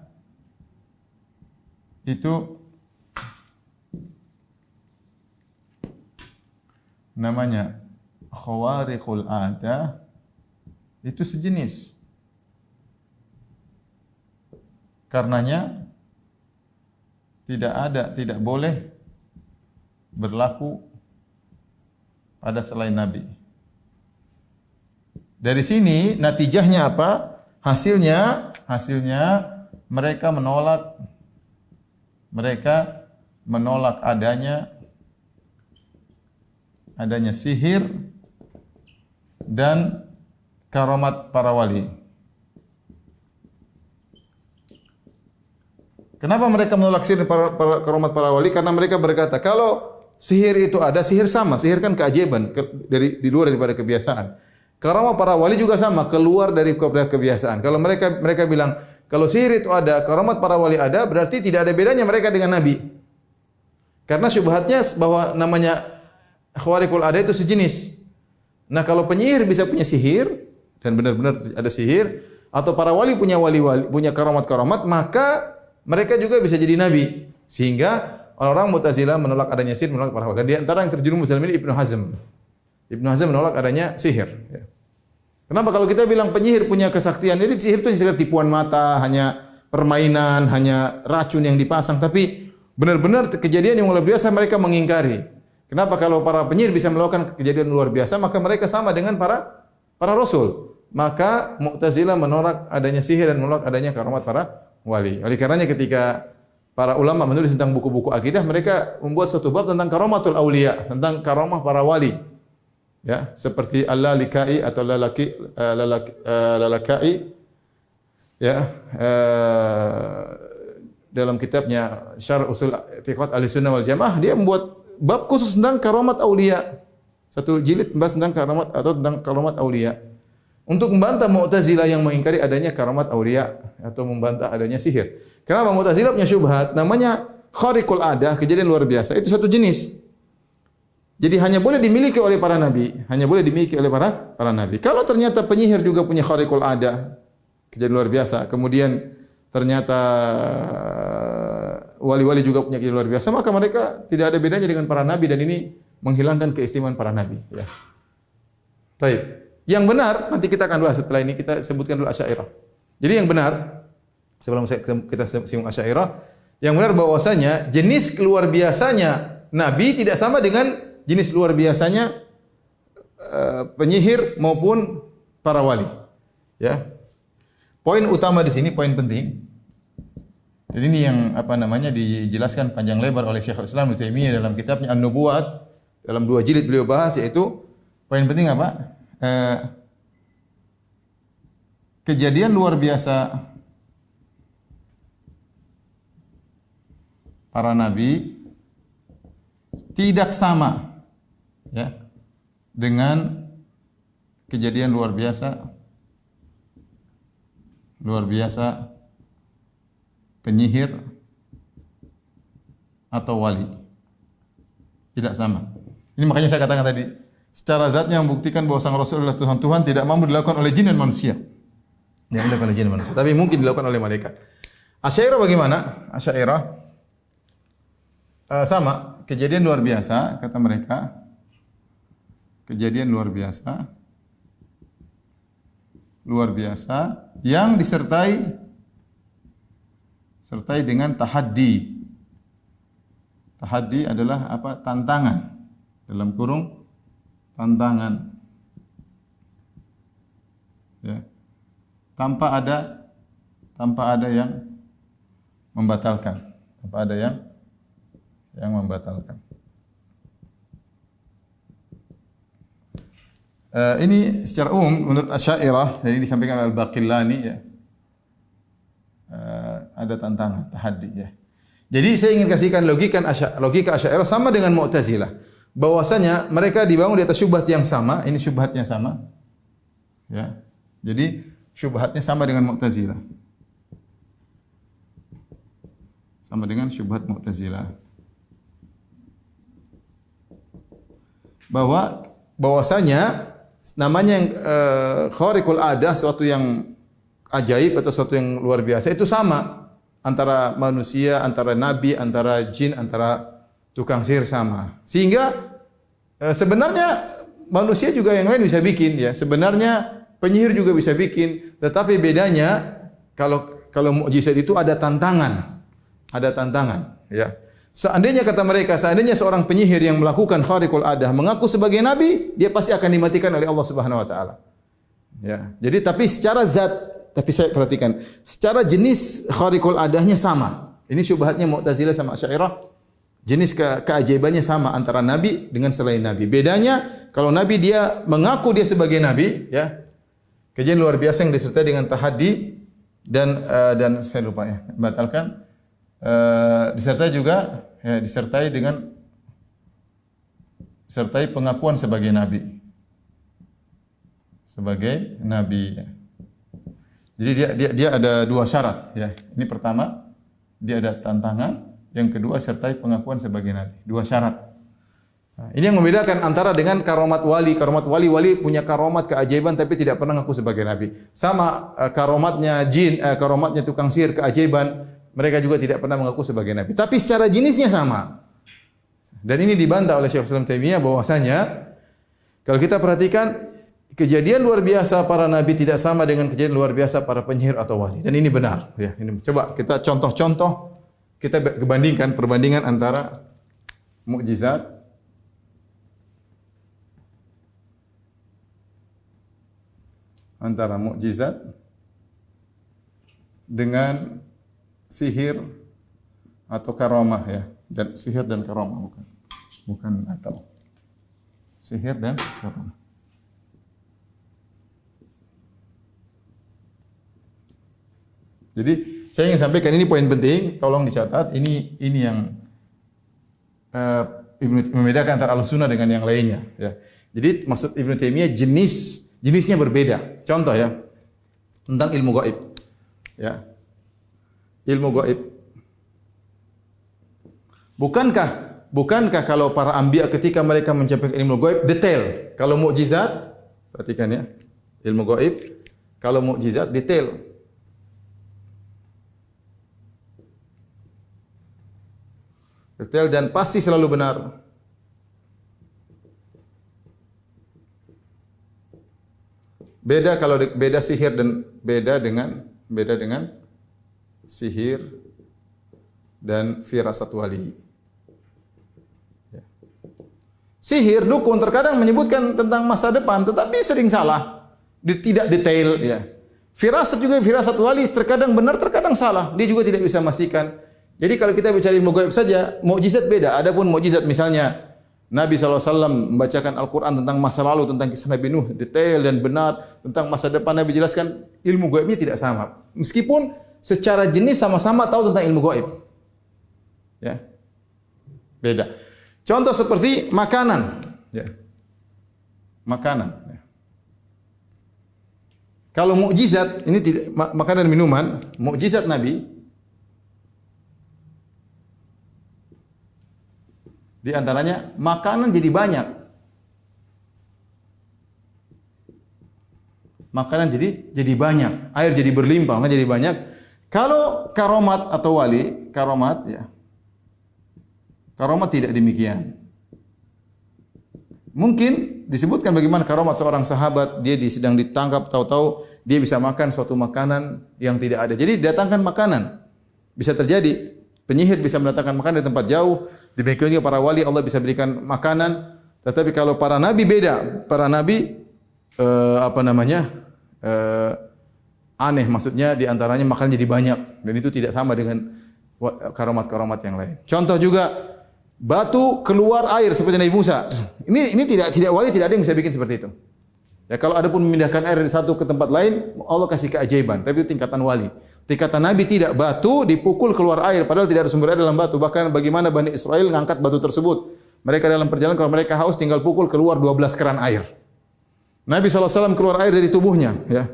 itu namanya khawariqul adah itu sejenis. Karenanya tidak boleh berlaku pada selain nabi. Dari sini natijahnya apa? Hasilnya mereka menolak adanya sihir dan karamat para wali. Kenapa mereka menolak sihir karamat para wali? Karena mereka berkata, kalau sihir itu ada, sihir sama, sihir kan keajaiban, di luar daripada kebiasaan. Karamat para wali juga sama, keluar dari kebiasaan. Kalau mereka bilang, kalau sihir itu ada, karamat para wali ada, berarti tidak ada bedanya mereka dengan nabi. Karena syubhatnya bahwa namanya khawariqul ada itu sejenis. Nah, kalau penyihir bisa punya sihir dan benar-benar ada sihir, atau para wali punya karamat-karamat, maka mereka juga bisa jadi nabi. Sehingga orang-orang Mu'tazilah menolak adanya sihir, menolak para wali. Di antara yang terjerumus dalam ini Ibnu Hazm. Ibnu Hazm menolak adanya sihir. Kenapa? Kalau kita bilang penyihir punya kesaktian, jadi sihir itu sekedar tipuan mata, hanya permainan, hanya racun yang dipasang, tapi benar-benar kejadian yang luar biasa mereka mengingkari. Kenapa? Kalau para penyihir bisa melakukan kejadian luar biasa, maka mereka sama dengan para rasul. Maka Mu'tazilah menolak adanya sihir dan menolak adanya karamat para wali. Oleh karenanya ketika para ulama menulis tentang buku-buku akidah, mereka membuat satu bab tentang karamatul auliya, tentang karamah para wali. Ya, seperti Al-Lalakai atau Lalakai, ya, dalam kitabnya Syarh Usul I'tiqad Ahlussunnah wal Jamaah, dia membuat bab khusus tentang karamat auliya. Satu jilid membahas tentang karamat atau tentang karamat auliya. Untuk membantah Mu'tazilah yang mengingkari adanya karamat auliya atau membantah adanya sihir. Kenapa? Mu'tazilah punya syubhat namanya khariqul adah, kejadian luar biasa. Itu satu jenis. Jadi hanya boleh dimiliki oleh para nabi, hanya boleh dimiliki oleh para nabi. Kalau ternyata penyihir juga punya khariqul adah, kejadian luar biasa, kemudian ternyata wali-wali juga punya kejadian luar biasa, maka mereka tidak ada bedanya dengan para nabi, dan ini menghilangkan keistimewaan para nabi, ya. Baik. Yang benar, nanti kita akan bahas setelah ini, kita sebutkan dulu Asy'ariyah. Jadi yang benar, sebelum kita singgung Asy'ariyah, yang benar bahwasanya jenis luar biasanya Nabi tidak sama dengan jenis luar biasanya penyihir maupun para wali. Ya. Poin utama di sini, poin penting. Jadi ini yang dijelaskan panjang lebar oleh Syekhul Islam Ibnu Taimiyah dalam kitabnya An-Nubuwat, dalam 2 jilid beliau bahas, yaitu poin penting apa? Kejadian luar biasa para nabi tidak sama ya dengan kejadian luar biasa penyihir atau wali. Tidak sama. Ini makanya saya katakan tadi, secara zatnya membuktikan bahwa sang Rasul adalah Tuhan tidak mampu dilakukan oleh jin dan manusia. Yang dilakukan oleh jin dan manusia, tapi mungkin dilakukan oleh malaikat. Asy'ariyah bagaimana? Asy'ariyah sama, kejadian luar biasa kata mereka. Kejadian luar biasa yang disertai dengan tahaddi. Tahaddi adalah apa? Tantangan. Dalam kurung tantangan. Ya. Tanpa ada yang membatalkan. Tanpa ada yang membatalkan. Ini secara umum menurut Asy'ariyah, jadi disampaikan oleh Al-Baqillani ya. Ada tantangan, tahaddi ya. Jadi saya ingin kasihkan logika Asy'ariyah sama dengan Mu'tazilah. Bahwasanya mereka dibangun di atas syubhat yang sama, ini syubhatnya sama. Ya. Jadi syubhatnya sama dengan Mu'tazilah. Sama dengan syubhat Mu'tazilah. Bahwasanya namanya yang khariqul adah, suatu yang ajaib atau suatu yang luar biasa itu sama antara manusia, antara nabi, antara jin, antara tukang sihir sama. Sehingga sebenarnya manusia juga yang lain bisa bikin ya. Sebenarnya penyihir juga bisa bikin, tetapi bedanya kalau mukjizat itu ada tantangan. Ada tantangan ya. Seandainya kata mereka, seandainya seorang penyihir yang melakukan khariqul adah mengaku sebagai nabi, dia pasti akan dimatikan oleh Allah Subhanahu wa taala. Ya. Jadi tapi secara zat, tapi saya perhatikan, secara jenis khariqul adahnya sama. Ini syubhatnya Mu'tazilah sama Asy'ariyah. Jenis keajaibannya sama antara nabi dengan selain nabi. Bedanya kalau nabi dia mengaku dia sebagai nabi, ya. Kejadian luar biasa yang disertai dengan tahaddi dan saya lupa ya, batalkan. Disertai juga disertai pengakuan sebagai nabi. Sebagai nabi. Jadi dia ada 2 syarat ya. Ini pertama, dia ada tantangan, yang kedua sertai pengakuan sebagai nabi. 2 syarat. Nah, ini yang membedakan antara dengan karomat wali. Karomat wali punya karomat keajaiban tapi tidak pernah ngaku sebagai nabi. Sama karomatnya jin, karomatnya tukang sihir keajaiban, mereka juga tidak pernah mengaku sebagai nabi. Tapi secara jenisnya sama. Dan ini dibantah oleh Syekhul Islam Taimiyah bahwasanya kalau kita perhatikan kejadian luar biasa para nabi tidak sama dengan kejadian luar biasa para penyihir atau wali. Dan ini benar ya. Ini coba kita contoh-contoh, kita perbandingan antara mukjizat dengan sihir atau karamah ya, dan sihir dan karamah bukan atau sihir dan karamah. Jadi saya ingin sampaikan ini poin penting, tolong dicatat. Ini yang membedakan antara Ahlussunnah dengan yang lainnya ya. Jadi maksud Ibnu Taimiyah jenisnya berbeda. Contoh ya, tentang ilmu gaib. Ya. Ilmu gaib. Bukankah kalau para anbiya ketika mereka mencapai ilmu gaib detail? Kalau mukjizat, perhatikan ya. Ilmu gaib, kalau mukjizat detail. Detail dan pasti selalu benar. Beda sihir dan beda dengan sihir dan firasat wali. Ya. Sihir, dukun terkadang menyebutkan tentang masa depan, tetapi sering salah, tidak detail. Ya. Firasat juga, firasat wali terkadang benar, terkadang salah. Dia juga tidak bisa memastikan. Jadi kalau kita bicara ilmu gaib saja, mukjizat beda. Adapun mukjizat misalnya Nabi SAW membacakan Al-Quran tentang masa lalu, tentang kisah Nabi Nuh, detail dan benar. Tentang masa depan Nabi jelaskan, ilmu gaibnya tidak sama. Meskipun secara jenis sama-sama tahu tentang ilmu gaib. Ya. Beda. Contoh seperti makanan. Ya. Makanan. Ya. Kalau mukjizat, ini tidak makanan dan minuman, mukjizat Nabi, di antaranya makanan jadi banyak. Makanan jadi banyak, air jadi berlimpah, maka jadi banyak. Kalau karomat atau wali, karomat ya. Karomat tidak demikian. Mungkin disebutkan bagaimana karomat seorang sahabat, dia sedang ditangkap, tahu-tahu dia bisa makan suatu makanan yang tidak ada. Jadi datangkan makanan. Bisa terjadi penyihir bisa mendatangkan makanan dari tempat jauh. Demikian juga para wali Allah bisa berikan makanan. Tetapi kalau para nabi beda. Para nabi aneh, maksudnya di antaranya makan jadi banyak dan itu tidak sama dengan karomat-karomat yang lain. Contoh juga batu keluar air seperti Nabi Musa. Ini tidak wali tidak ada yang bisa bikin seperti itu. Ya kalau ada pun memindahkan air dari satu ke tempat lain, Allah kasih keajaiban, tapi itu tingkatan wali. Tingkatan Nabi tidak, batu dipukul keluar air padahal tidak ada sumber air dalam batu. Bahkan bagaimana Bani Israel mengangkat batu tersebut. Mereka dalam perjalanan kalau mereka haus tinggal pukul keluar 12 keran air. Nabi SAW keluar air dari tubuhnya, ya.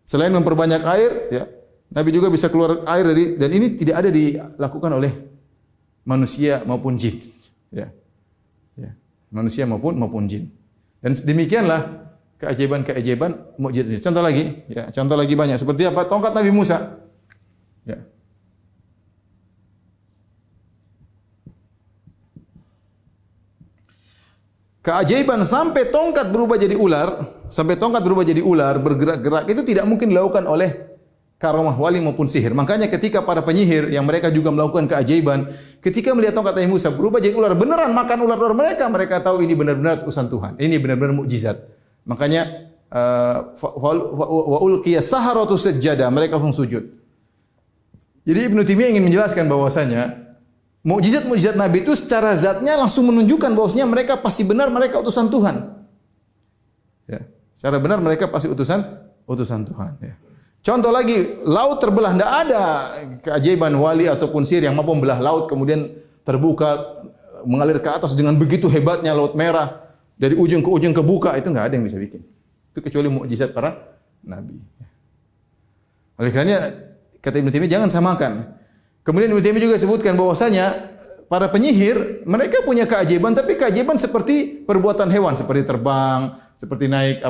Selain memperbanyak air, ya, Nabi juga bisa keluar air dan ini tidak ada dilakukan oleh manusia maupun jin, ya. Ya. Manusia maupun jin. Dan demikianlah keajaiban mukjizat. Contoh lagi, ya, contoh lagi banyak. Seperti apa? Tongkat Nabi Musa. Ya. Keajaiban sampai tongkat berubah jadi ular, bergerak-gerak, itu tidak mungkin dilakukan oleh karomah wali maupun sihir. Makanya ketika para penyihir yang mereka juga melakukan keajaiban, ketika melihat tongkat Nabi Musa berubah jadi ular, beneran makan ular mereka tahu ini benar-benar utusan Tuhan. Ini benar-benar mukjizat. Makanya wa ulqiya saharatu sajjada, mereka langsung sujud. Jadi Ibnu Taimiyah ingin menjelaskan bahwasanya mukjizat Nabi itu secara zatnya langsung menunjukkan bahwasanya mereka pasti benar mereka utusan Tuhan. Ya, secara benar mereka pasti utusan Tuhan, ya. Contoh lagi, laut terbelah, tidak ada keajaiban wali ataupun sihir yang mampu membelah laut kemudian terbuka mengalir ke atas dengan begitu hebatnya laut merah dari ujung ke ujung kebuka, itu enggak ada yang bisa bikin. Itu kecuali mukjizat para nabi. Oleh karenanya kata Ibnu Taimiyah jangan samakan. Kemudian Ibnu Taimiyah juga sebutkan bahwasanya para penyihir mereka punya keajaiban, tapi keajaiban seperti perbuatan hewan, seperti terbang, seperti naik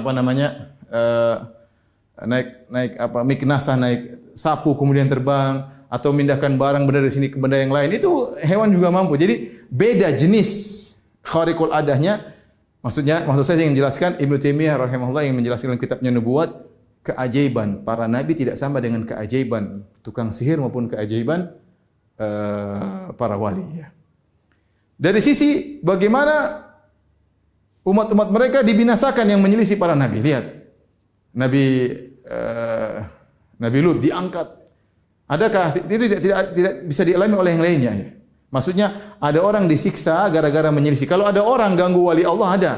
miknasah, naik sapu kemudian terbang, atau memindahkan barang benda dari sini ke benda yang lain. Itu hewan juga mampu. Jadi beda jenis khariqul adahnya. Maksud saya yang menjelaskan Ibnu Taimiyah rahimahullah yang menjelaskan dalam kitabnya Nubuwat, keajaiban para nabi tidak sama dengan keajaiban tukang sihir maupun keajaiban para wali, ya. Dari sisi bagaimana umat-umat mereka dibinasakan yang menyelisih para nabi. Lihat. Nabi Lut diangkat. Adakah itu tidak bisa dialami oleh yang lainnya, ya? Maksudnya ada orang disiksa gara-gara menyelisih. Kalau ada orang ganggu wali Allah, ada.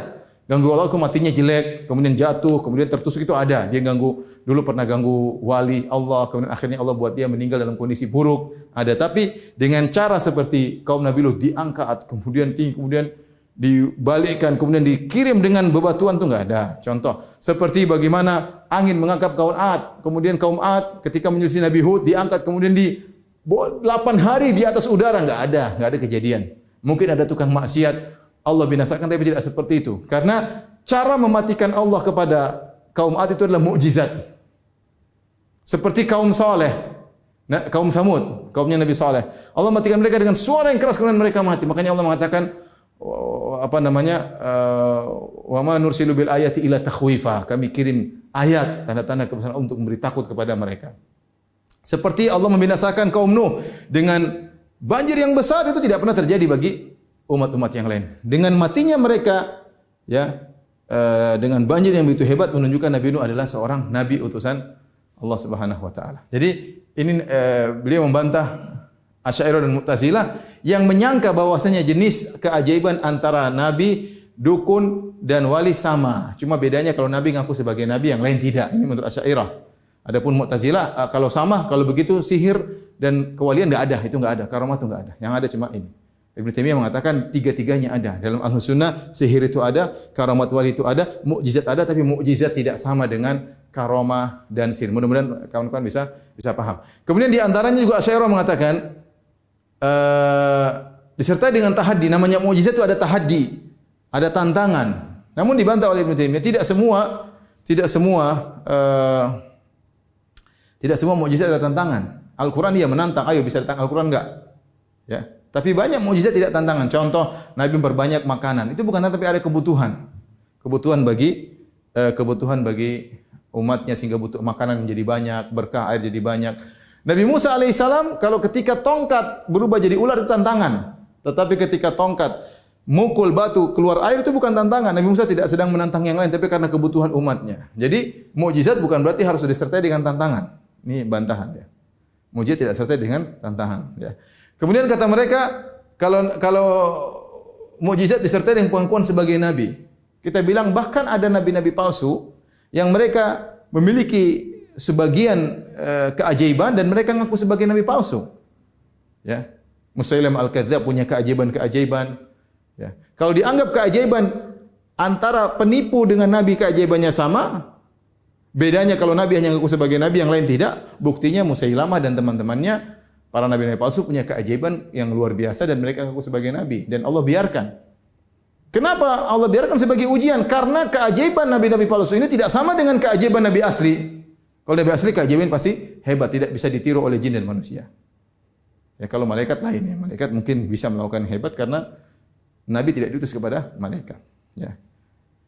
Ganggu Allah, matinya jelek, kemudian jatuh, kemudian tertusuk, itu ada. Dia dulu pernah ganggu wali Allah, kemudian akhirnya Allah buat dia meninggal dalam kondisi buruk. Ada. Tapi dengan cara seperti kaum Nabi Lut diangkat, kemudian tinggi, kemudian dibalikkan, kemudian dikirim dengan bebatuan, itu enggak ada. Contoh, seperti bagaimana angin mengangkat kaum Ad, kemudian kaum Ad ketika menyelisih Nabi Hud diangkat, kemudian 8 hari di atas udara, enggak ada kejadian. Mungkin ada tukang maksiat, Allah binasakan, tapi tidak seperti itu. Karena cara mematikan Allah kepada kaum Ad itu adalah mukjizat. Seperti kaum Saleh, kaum Samud, kaumnya Nabi Saleh. Allah matikan mereka dengan suara yang keras, kemudian mereka mati. Makanya Allah mengatakan wa ma nursilu bil ayati illa takhwifa. Kami kirim ayat, tanda-tanda kebesaran Allah untuk memberi takut kepada mereka. Seperti Allah membinasakan kaum Nuh dengan banjir yang besar, itu tidak pernah terjadi bagi umat-umat yang lain. Dengan matinya mereka, ya, dengan banjir yang begitu hebat menunjukkan Nabi Nuh adalah seorang nabi utusan Allah Subhanahu wa taala. Jadi ini beliau membantah Asy'ariyah dan Mu'tazilah yang menyangka bahwasanya jenis keajaiban antara nabi, dukun dan wali sama. Cuma bedanya kalau nabi ngaku sebagai nabi, yang lain tidak. Ini menurut Asy'ariyah. Adapun Mu'tazilah kalau sama, kalau begitu sihir dan kewalian enggak ada, itu enggak ada. Karamah itu enggak ada. Yang ada cuma ini. Ibnu Taimiyah mengatakan tiga-tiganya ada. Dalam Ahlus Sunnah sihir itu ada, karamat wali itu ada, mukjizat ada, tapi mukjizat tidak sama dengan karamah dan sihir. Mudah-mudahan kawan-kawan bisa paham. Kemudian di antaranya juga Asy'ariyah mengatakan disertai dengan tahaddi. Namanya mukjizat itu ada tahaddi, ada tantangan. Namun dibantah oleh Ibnu Taimiyah, tidak semua mukjizat ada tantangan. Al-Qur'an dia menantang, ayo bisa datang Al-Qur'an enggak? Ya. Tapi banyak mukjizat tidak tantangan. Contoh, Nabi memperbanyak makanan. Itu bukan tapi ada kebutuhan. Kebutuhan bagi umatnya sehingga butuh makanan menjadi banyak, berkah air jadi banyak. Nabi Musa alaihissalam kalau ketika tongkat berubah jadi ular itu tantangan. Tetapi ketika tongkat mukul batu keluar air itu bukan tantangan. Nabi Musa tidak sedang menantang yang lain tapi karena kebutuhan umatnya. Jadi mukjizat bukan berarti harus disertai dengan tantangan. Ini bantahan ya. Mukjizat tidak disertai dengan tantangan ya. Kemudian kata mereka, kalau mukjizat disertai dengan pengakuan sebagai nabi. Kita bilang bahkan ada nabi-nabi palsu yang mereka memiliki sebagian keajaiban dan mereka ngaku sebagai nabi palsu. Ya. Musailam al-Kadzdzab punya keajaiban-keajaiban. Ya. Kalau dianggap keajaiban antara penipu dengan nabi keajaibannya sama, bedanya kalau nabi hanya ngaku sebagai nabi yang lain tidak, buktinya Musailamah dan teman-temannya para nabi-nabi palsu punya keajaiban yang luar biasa dan mereka ngaku sebagai nabi dan Allah biarkan. Kenapa Allah biarkan sebagai ujian? Karena keajaiban nabi-nabi palsu ini tidak sama dengan keajaiban nabi asli. Kalau nabi asli keajaiban pasti hebat, tidak bisa ditiru oleh jin dan manusia. Ya kalau malaikat lain ya, malaikat mungkin bisa melakukan hebat karena nabi tidak diutus kepada malaikat. Ya.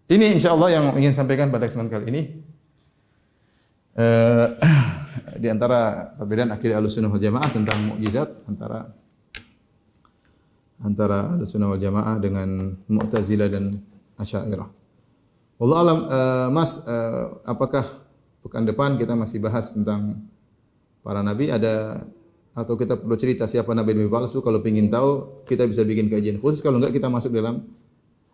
Ini insyaallah yang ingin sampaikan pada kesempatan kali ini. Di antara perbedaan akidah Ahlussunnah wal Jamaah tentang mukjizat antara Ahlussunnah wal Jamaah dengan Mu'tazilah dan Asy'ariyah. Wallahu alam, Mas, apakah pekan depan kita masih bahas tentang para nabi atau kita perlu cerita siapa nabi-nabi palsu? Kalau ingin tahu kita bisa bikin kajian khusus, kalau enggak kita masuk dalam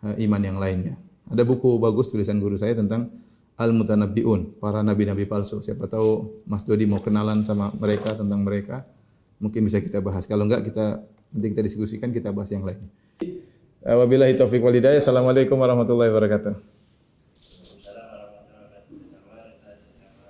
iman yang lainnya. Ada buku bagus tulisan guru saya tentang Al-Mutanabbi'un, para nabi-nabi palsu. Siapa tahu Mas Dodi mau kenalan sama mereka, tentang mereka. Mungkin bisa kita bahas. Kalau enggak nanti kita diskusikan, kita bahas yang lain. Wabillahi taufiq wal hidayah. Assalamualaikum warahmatullahi wabarakatuh.